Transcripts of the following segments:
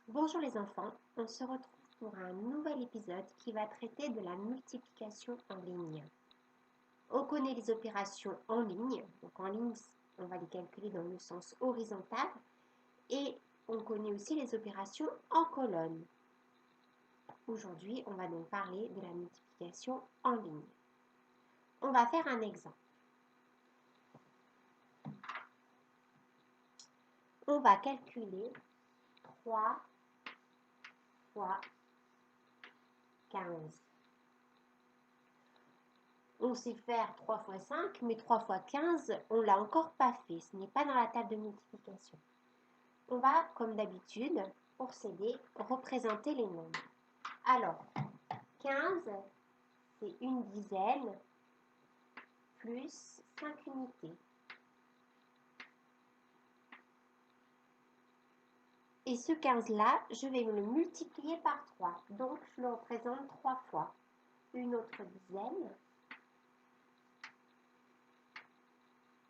Bonjour les enfants, on se retrouve pour un nouvel épisode qui va traiter de la multiplication en ligne. On connaît les opérations en ligne, donc en ligne on va les calculer dans le sens horizontal et on connaît aussi les opérations en colonne. Aujourd'hui on va donc parler de la multiplication en ligne. On va faire un exemple. On va calculer 3 fois 15. On sait faire 3 fois 5, mais 3 fois 15, on ne l'a encore pas fait. Ce n'est pas dans la table de multiplication. On va, comme d'habitude, procéder, représenter les nombres. Alors, 15, c'est une dizaine plus 5 unités. Et ce 15-là, je vais le multiplier par 3. Donc, je le représente 3 fois. Une autre dizaine,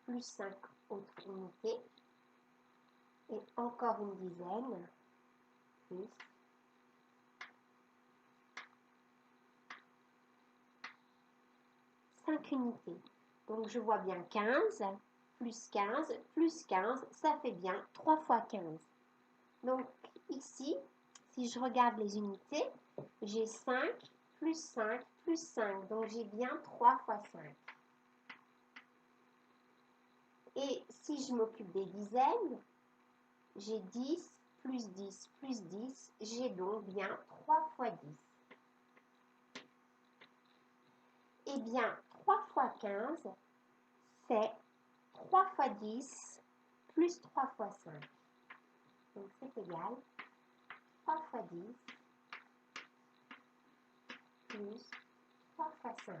plus 5 autres unités. Et encore une dizaine, plus 5 unités. Donc, je vois bien 15 plus 15 plus 15, ça fait bien 3 fois 15. Donc, ici, si je regarde les unités, j'ai 5 plus 5 plus 5. Donc, j'ai bien 3 fois 5. Et si je m'occupe des dizaines, j'ai 10 plus 10 plus 10. J'ai donc bien 3 fois 10. Eh bien, 3 fois 15, c'est 3 fois 10 plus 3 fois 5. Donc, c'est égal 3 fois 10 plus 3 fois 5.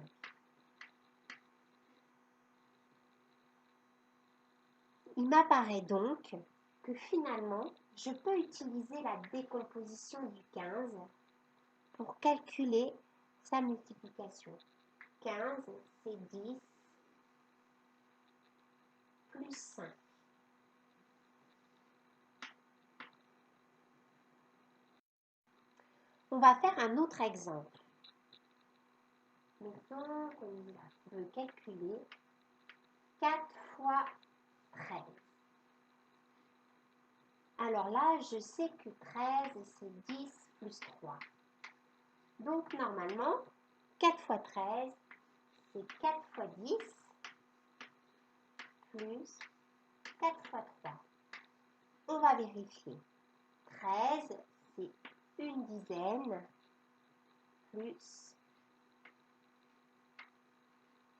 Il m'apparaît donc que finalement, je peux utiliser la décomposition du 15 pour calculer sa multiplication. 15, c'est 10 plus 5. On va faire un autre exemple. Mettons qu'on veut calculer 4 fois 13. Alors là, je sais que 13, c'est 10 plus 3. Donc, normalement, 4 fois 13, c'est 4 fois 10 plus 4 fois 3. On va vérifier. 13, c'est une dizaine plus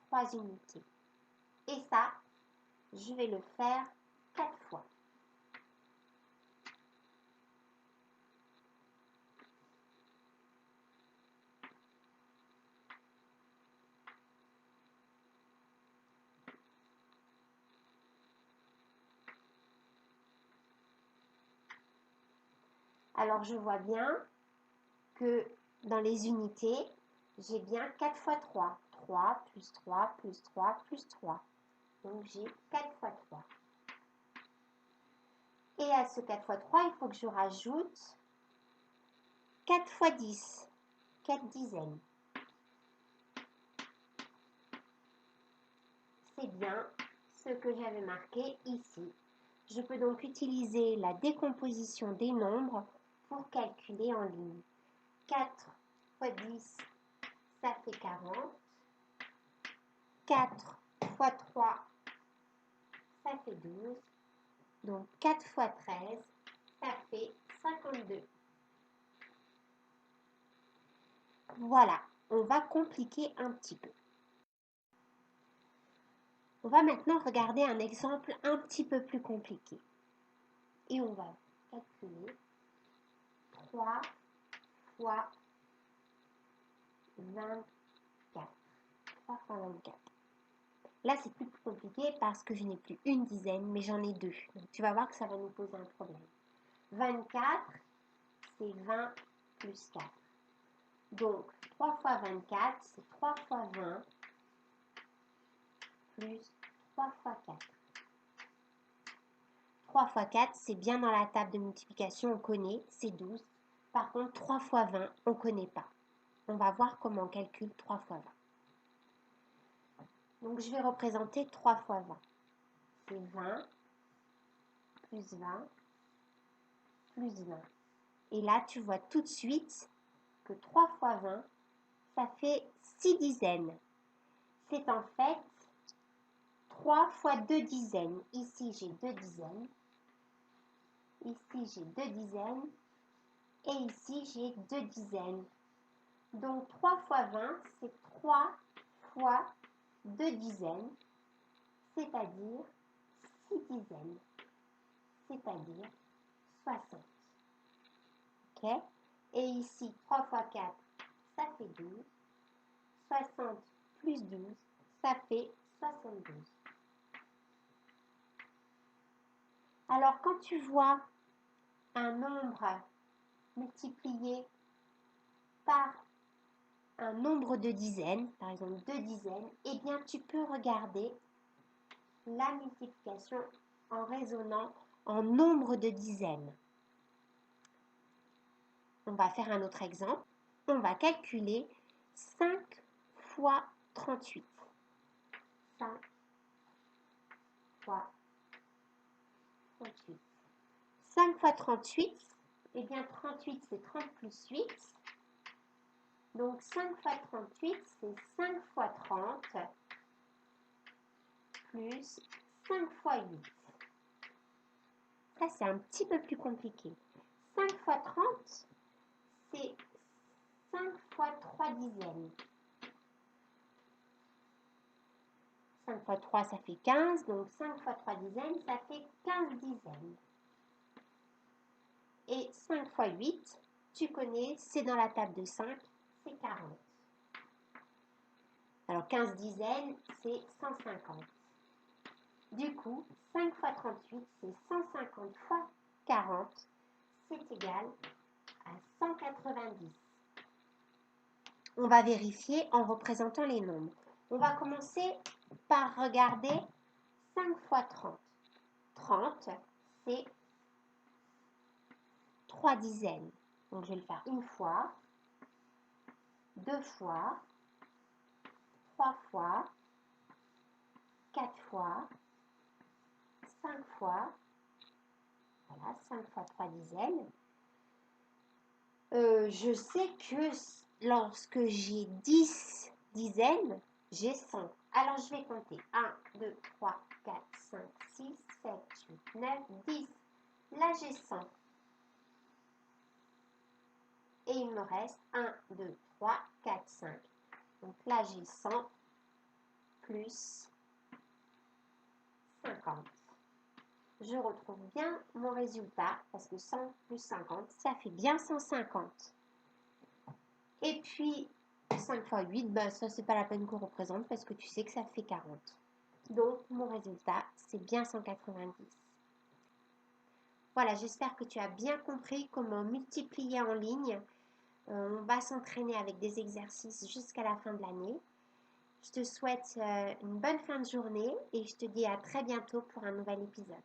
3 unités. Et ça, je vais le faire 4 fois. Alors, je vois bien que dans les unités, j'ai bien 4 fois 3. 3 plus 3 plus 3 plus 3. Donc, j'ai 4 fois 3. Et à ce 4 fois 3, il faut que je rajoute 4 fois 10. 4 dizaines. C'est bien ce que j'avais marqué ici. Je peux donc utiliser la décomposition des nombres pour calculer en ligne. 4 fois 10, ça fait 40. 4 fois 3, ça fait 12. Donc 4 fois 13, ça fait 52. Voilà, on va compliquer un petit peu. On va maintenant regarder un exemple un petit peu plus compliqué. Et on va calculer 3 fois 24. 3 fois 24. Là, c'est plus compliqué parce que je n'ai plus une dizaine, mais j'en ai deux. Donc, tu vas voir que ça va nous poser un problème. 24, c'est 20 plus 4. Donc, 3 fois 24, c'est 3 fois 20 plus 3 fois 4. 3 fois 4, c'est bien dans la table de multiplication, on connaît, c'est 12. Par contre, 3 fois 20, on ne connaît pas. On va voir comment on calcule 3 fois 20. Donc, je vais représenter 3 fois 20. C'est 20 plus 20 plus 20. Et là, tu vois tout de suite que 3 fois 20, ça fait 6 dizaines. C'est en fait 3 fois 2 dizaines. Ici, j'ai 2 dizaines. Ici, j'ai 2 dizaines. Et ici, j'ai 2 dizaines. Donc, 3 fois 20, c'est 3 fois 2 dizaines, c'est-à-dire 6 dizaines, c'est-à-dire 60. OK? Et ici, 3 fois 4, ça fait 12. 60 plus 12, ça fait 72. Alors, quand tu vois un nombre multiplié par un nombre de dizaines, par exemple 2 dizaines, eh bien, tu peux regarder la multiplication en raisonnant en nombre de dizaines. On va faire un autre exemple. On va calculer 5 fois 38. 5 fois 38. 5 fois 38, eh bien 38 c'est 30 plus 8. Donc 5 fois 38 c'est 5 fois 30 plus 5 fois 8. Ça c'est un petit peu plus compliqué. 5 fois 30 c'est 5 fois 3 dizaines. 5 fois 3 ça fait 15, donc 5 fois 3 dizaines ça fait 15 dizaines. Et 5 fois 8, tu connais, c'est dans la table de 5, c'est 40. Alors 15 dizaines, c'est 150. Du coup, 5 fois 38, c'est 150 fois 40, c'est égal à 190. On va vérifier en représentant les nombres. On va commencer par regarder 5 fois 30. 30, c'est 3 dizaines. Donc, je vais le faire une fois, 2 fois, 3 fois, 4 fois, 5 fois. Voilà, 5 fois 3 dizaines. Je sais que lorsque j'ai 10 dizaines, j'ai 100. Alors, je vais compter. 1, 2, 3, 4, 5, 6, 7, 8, 9, 10. Là, j'ai 100. Et il me reste 1, 2, 3, 4, 5. Donc là, j'ai 100 plus 50. Je retrouve bien mon résultat parce que 100 plus 50, ça fait bien 150. Et puis, 5 fois 8, ben ça, c'est pas la peine qu'on représente parce que tu sais que ça fait 40. Donc, mon résultat, c'est bien 190. Voilà, j'espère que tu as bien compris comment multiplier en ligne. On va s'entraîner avec des exercices jusqu'à la fin de l'année. Je te souhaite une bonne fin de journée et je te dis à très bientôt pour un nouvel épisode.